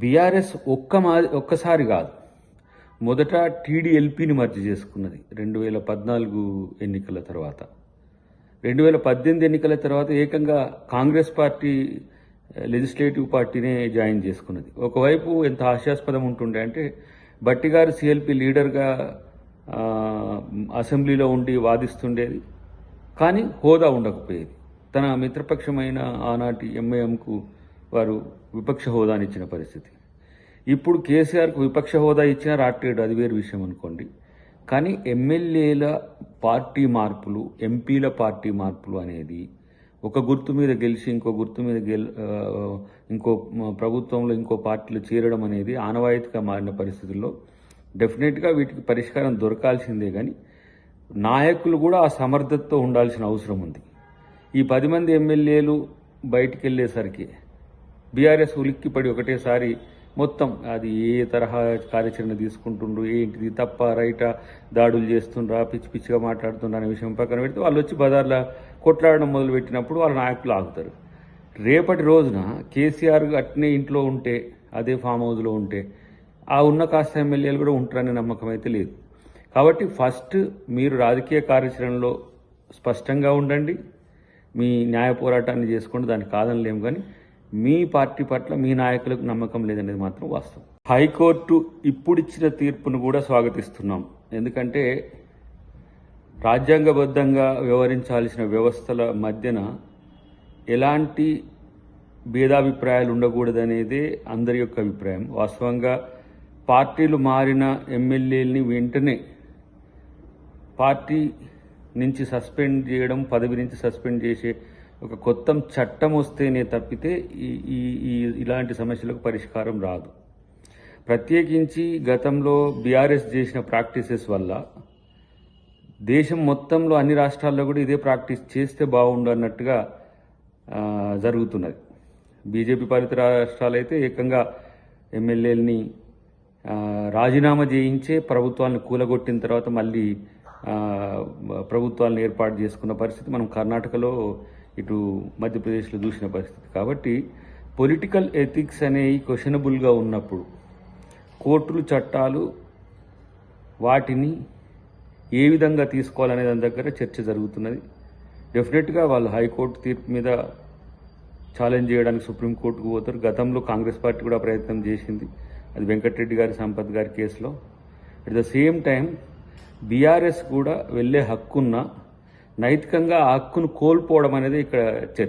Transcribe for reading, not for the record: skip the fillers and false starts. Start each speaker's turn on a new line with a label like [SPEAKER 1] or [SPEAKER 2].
[SPEAKER 1] BRS ఒక్కసారి కాదు, మొదట టీడీఎల్పీని మర్జీ చేసుకున్నది 2014 ఎన్నికల తర్వాత. 2018 ఎన్నికల తర్వాత ఏకంగా కాంగ్రెస్ పార్టీ లెజిస్లేటివ్ పార్టీనే జాయిన్ చేసుకున్నది. ఒకవైపు ఎంత హాస్యాస్పదం ఉంటుండే అంటే, బట్టి గారు సిఎల్పి లీడర్గా అసెంబ్లీలో ఉండి వాదిస్తుండేది, కానీ హోదా ఉండకపోయేది. తన మిత్రపక్షమైన ఆనాటి ఎంఐఎంకు వారు విపక్ష హోదాని ఇచ్చిన పరిస్థితి. ఇప్పుడు కేసీఆర్కు విపక్ష హోదా ఇచ్చినా రాట్లేడు, అది వేరు విషయం అనుకోండి. కానీ ఎమ్మెల్యేల పార్టీ మార్పులు, ఎంపీల పార్టీ మార్పులు అనేది ఒక గుర్తు మీద గెలిచి ఇంకో గుర్తు మీద ఇంకో ప్రభుత్వంలో ఇంకో పార్టీలో చేరడం అనేది ఆనవాయితీగా మారిన పరిస్థితుల్లో డెఫినెట్గా వీటికి పరిష్కారం దొరకాల్సిందే. కానీ నాయకులు కూడా ఆ సమర్థతతో ఉండాల్సిన అవసరం ఉంది. ఈ 10 మంది ఎమ్మెల్యేలు బయటికి వెళ్ళేసరికి బీఆర్ఎస్ ఉలిక్కిపడి ఒకటేసారి మొత్తం అది ఏ తరహా కార్యాచరణ తీసుకుంటుండ్రు, ఏంటిది తప్ప రైటా, దాడులు చేస్తుండ్రా, పిచ్చి పిచ్చిగా మాట్లాడుతుండ్రా అనే విషయం పక్కన పెడితే వాళ్ళు వచ్చి బజార్లో కొట్లాడడం మొదలుపెట్టినప్పుడు వాళ్ళ నాయకులు ఆగుతారు. రేపటి రోజున కేసీఆర్ అట్నే ఇంట్లో ఉంటే, అదే ఫామ్ హౌస్లో ఉంటే ఆ ఉన్న కాస్త ఎమ్మెల్యేలు కూడా ఉంటారనే నమ్మకం అయితే లేదు. కాబట్టి ఫస్ట్ మీరు రాజకీయ కార్యాచరణలో స్పష్టంగా ఉండండి, మీ న్యాయ పోరాటాన్ని చేసుకోండి, దానికి కాదని లేము. కానీ మీ పార్టీ పట్ల మీ నాయకులకు నమ్మకం లేదనేది మాత్రం వాస్తవం. హైకోర్టు ఇప్పుడిచ్చిన తీర్పును కూడా స్వాగతిస్తున్నాం. ఎందుకంటే రాజ్యాంగబద్ధంగా వ్యవహరించాల్సిన వ్యవస్థల మధ్యన ఎలాంటి భేదాభిప్రాయాలు ఉండకూడదనేదే అందరి యొక్క అభిప్రాయం. వాస్తవంగా పార్టీలు మారిన ఎమ్మెల్యేలని వెంటనే పార్టీ నుంచి సస్పెండ్ చేయడం, పదవి నుంచి సస్పెండ్ చేసే ఒక కొత్త చట్టం వస్తేనే తప్పితే ఇలాంటి సమస్యలకు పరిష్కారం రాదు. ప్రత్యేకించి గతంలో బీఆర్ఎస్ చేసిన ప్రాక్టీసెస్ వల్ల దేశం మొత్తంలో అన్ని రాష్ట్రాల్లో కూడా ఇదే ప్రాక్టీస్ చేస్తే బాగుండు అన్నట్టుగా జరుగుతున్నది. బీజేపీ పాలిత రాష్ట్రాలైతే ఏకంగా ఎమ్మెల్యేలని రాజీనామా చేయించే ప్రభుత్వాలను కూలగొట్టిన తర్వాత మళ్ళీ ప్రభుత్వాలను ఏర్పాటు చేసుకున్న పరిస్థితి మనం కర్ణాటకలో, ఇటు మధ్యప్రదేశ్లో చూసిన పరిస్థితి. కాబట్టి పొలిటికల్ ఎథిక్స్ అనేవి క్వశ్చనబుల్గా ఉన్నప్పుడు కోర్టులు, చట్టాలు వాటిని ఏ విధంగా తీసుకోవాలనే దాని దగ్గర చర్చ జరుగుతున్నది. డెఫినెట్గా వాళ్ళు హైకోర్టు తీర్పు మీద ఛాలెంజ్ చేయడానికి సుప్రీంకోర్టుకు పోతారు. గతంలో కాంగ్రెస్ పార్టీ కూడా ప్రయత్నం చేసింది, అది వెంకటరెడ్డి గారి, సంపత్ గారి కేసులో. At the same time BRS కూడా వెళ్ళే హక్కున్న, నైతికంగా ఆ హక్కును కోల్పోవడం అనేది ఇక్కడ చర్చ.